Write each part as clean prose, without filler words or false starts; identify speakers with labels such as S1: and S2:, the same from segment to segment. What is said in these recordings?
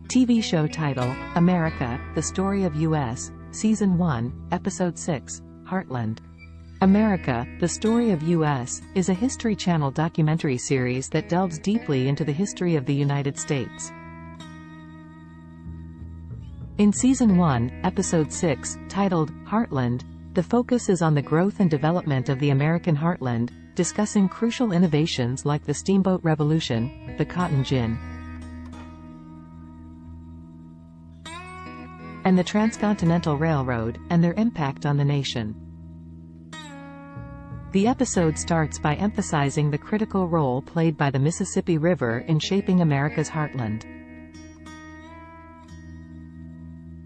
S1: TV show title, America, The Story of U.S., Season 1, Episode 6, Heartland. America, The Story of U.S., is a History Channel documentary series that delves deeply into the history of the United States. In Season 1, Episode 6, titled, Heartland, the focus is on the growth and development of the American heartland, discussing crucial innovations like the Steamboat Revolution, the cotton gin, and the Transcontinental Railroad, and their impact on the nation. The episode starts by emphasizing the critical role played by the Mississippi River in shaping America's heartland.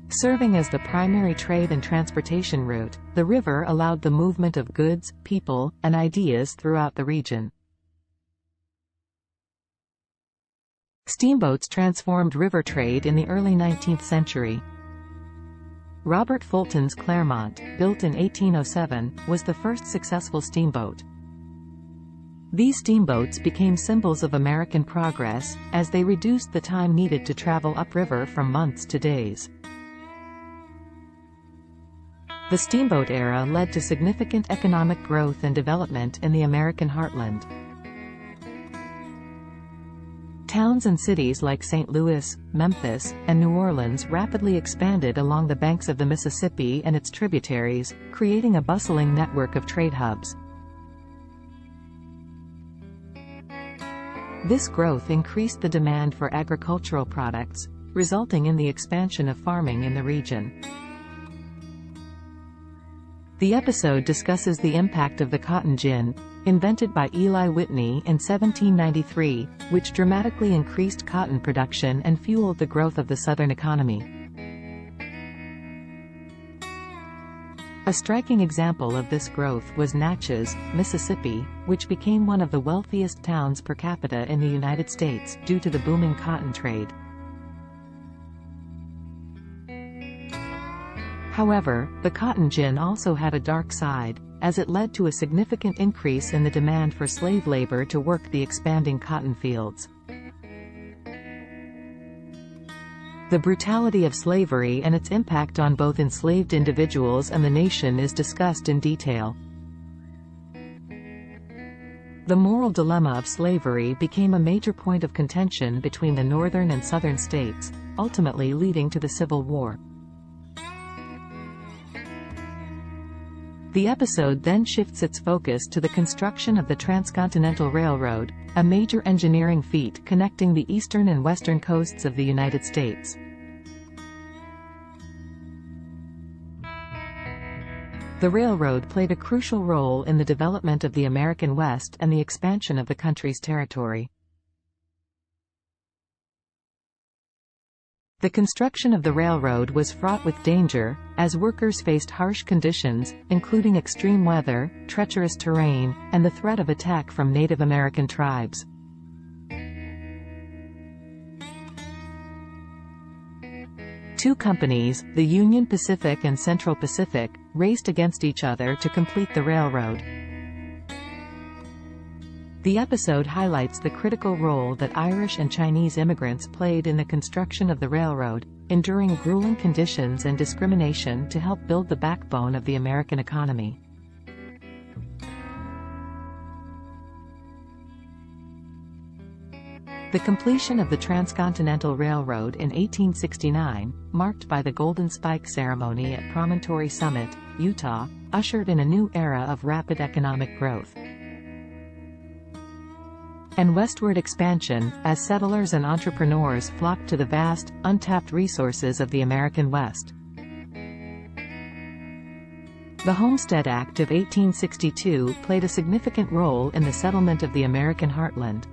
S1: Serving as the primary trade and transportation route, the river allowed the movement of goods, people, and ideas throughout the region. Steamboats transformed river trade in the early 19th century. Robert Fulton's Clermont, built in 1807, was the first successful steamboat. These steamboats became symbols of American progress, as they reduced the time needed to travel upriver from months to days. The steamboat era led to significant economic growth and development in the American heartland. Towns and cities like St. Louis, Memphis, and New Orleans rapidly expanded along the banks of the Mississippi and its tributaries, creating a bustling network of trade hubs. This growth increased the demand for agricultural products, resulting in the expansion of farming in the region. The episode discusses the impact of the cotton gin, invented by Eli Whitney in 1793, which dramatically increased cotton production and fueled the growth of the Southern economy. A striking example of this growth was Natchez, Mississippi, which became one of the wealthiest towns per capita in the United States due to the booming cotton trade. However, the cotton gin also had a dark side, as it led to a significant increase in the demand for slave labor to work the expanding cotton fields. The brutality of slavery and its impact on both enslaved individuals and the nation is discussed in detail. The moral dilemma of slavery became a major point of contention between the northern and southern states, ultimately leading to the Civil War. The episode then shifts its focus to the construction of the Transcontinental Railroad, a major engineering feat connecting the eastern and western coasts of the United States. The railroad played a crucial role in the development of the American West and the expansion of the country's territory. The construction of the railroad was fraught with danger, as workers faced harsh conditions, including extreme weather, treacherous terrain, and the threat of attack from Native American tribes. Two companies, the Union Pacific and Central Pacific, raced against each other to complete the railroad. The episode highlights the critical role that Irish and Chinese immigrants played in the construction of the railroad, enduring grueling conditions and discrimination to help build the backbone of the American economy. The completion of the Transcontinental Railroad in 1869, marked by the Golden Spike Ceremony at Promontory Summit, Utah, ushered in a new era of rapid economic growth and westward expansion, as settlers and entrepreneurs flocked to the vast, untapped resources of the American West. The Homestead Act of 1862 played a significant role in the settlement of the American heartland.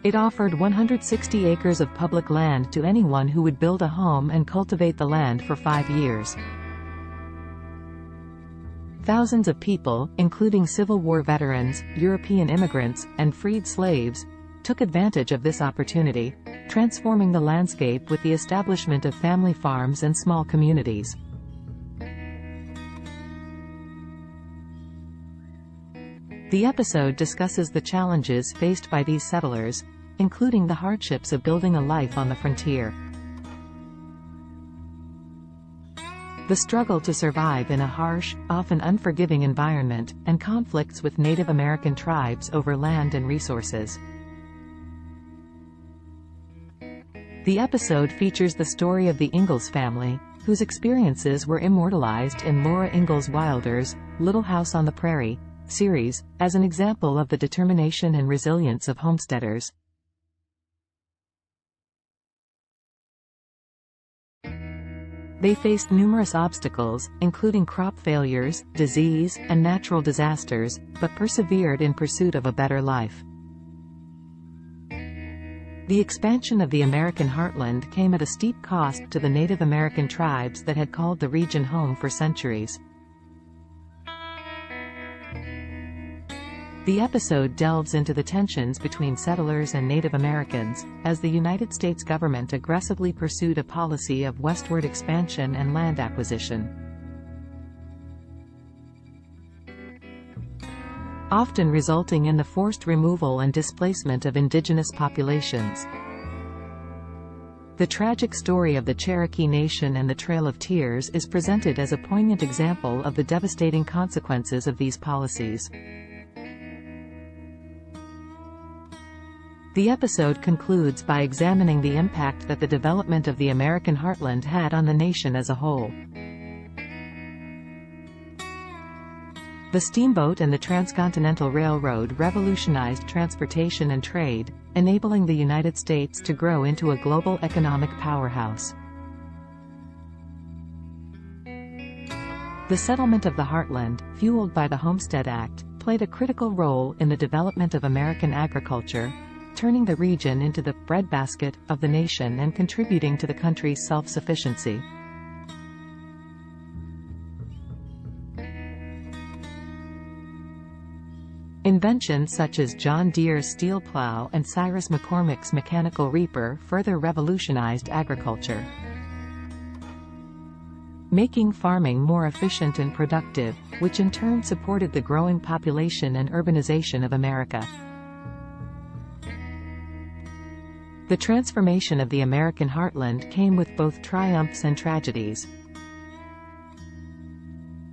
S1: It offered 160 acres of public land to anyone who would build a home and cultivate the land for 5 years. Thousands of people, including Civil War veterans, European immigrants, and freed slaves, took advantage of this opportunity, transforming the landscape with the establishment of family farms and small communities. The episode discusses the challenges faced by these settlers, including the hardships of building a life on the frontier. The struggle to survive in a harsh, often unforgiving environment, and conflicts with Native American tribes over land and resources. The episode features the story of the Ingalls family, whose experiences were immortalized in Laura Ingalls Wilder's Little House on the Prairie series, as an example of the determination and resilience of homesteaders. They faced numerous obstacles, including crop failures, disease, and natural disasters, but persevered in pursuit of a better life. The expansion of the American heartland came at a steep cost to the Native American tribes that had called the region home for centuries. The episode delves into the tensions between settlers and Native Americans, as the United States government aggressively pursued a policy of westward expansion and land acquisition, often resulting in the forced removal and displacement of indigenous populations. The tragic story of the Cherokee Nation and the Trail of Tears is presented as a poignant example of the devastating consequences of these policies. The episode concludes by examining the impact that the development of the American heartland had on the nation as a whole. The steamboat and the transcontinental railroad revolutionized transportation and trade, enabling the United States to grow into a global economic powerhouse. The settlement of the heartland, fueled by the Homestead Act, played a critical role in the development of American agriculture, turning the region into the breadbasket of the nation and contributing to the country's self-sufficiency. Inventions such as John Deere's steel plow and Cyrus McCormick's mechanical reaper further revolutionized agriculture, making farming more efficient and productive, which in turn supported the growing population and urbanization of America. The transformation of the American heartland came with both triumphs and tragedies.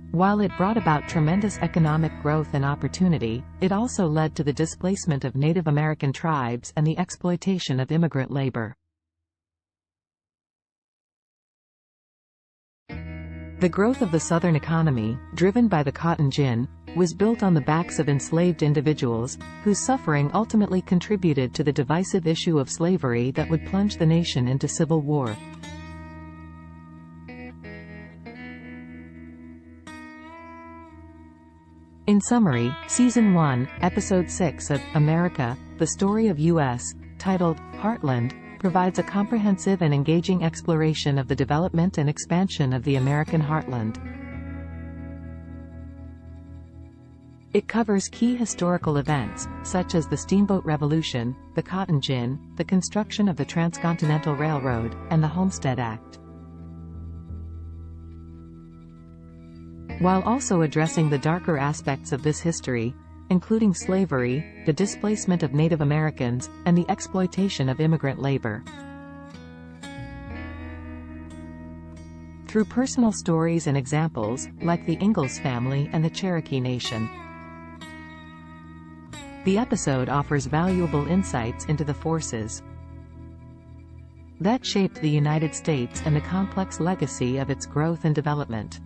S1: While it brought about tremendous economic growth and opportunity, it also led to the displacement of Native American tribes and the exploitation of immigrant labor. The growth of the Southern economy, driven by the cotton gin, was built on the backs of enslaved individuals, whose suffering ultimately contributed to the divisive issue of slavery that would plunge the nation into civil war. In summary, Season 1, Episode 6 of America, The Story of U.S., titled Heartland, provides a comprehensive and engaging exploration of the development and expansion of the American heartland. It covers key historical events, such as the Steamboat Revolution, the Cotton Gin, the construction of the Transcontinental Railroad, and the Homestead Act, while also addressing the darker aspects of this history, including slavery, the displacement of Native Americans, and the exploitation of immigrant labor. Through personal stories and examples, like the Ingalls family and the Cherokee Nation, the episode offers valuable insights into the forces that shaped the United States and the complex legacy of its growth and development.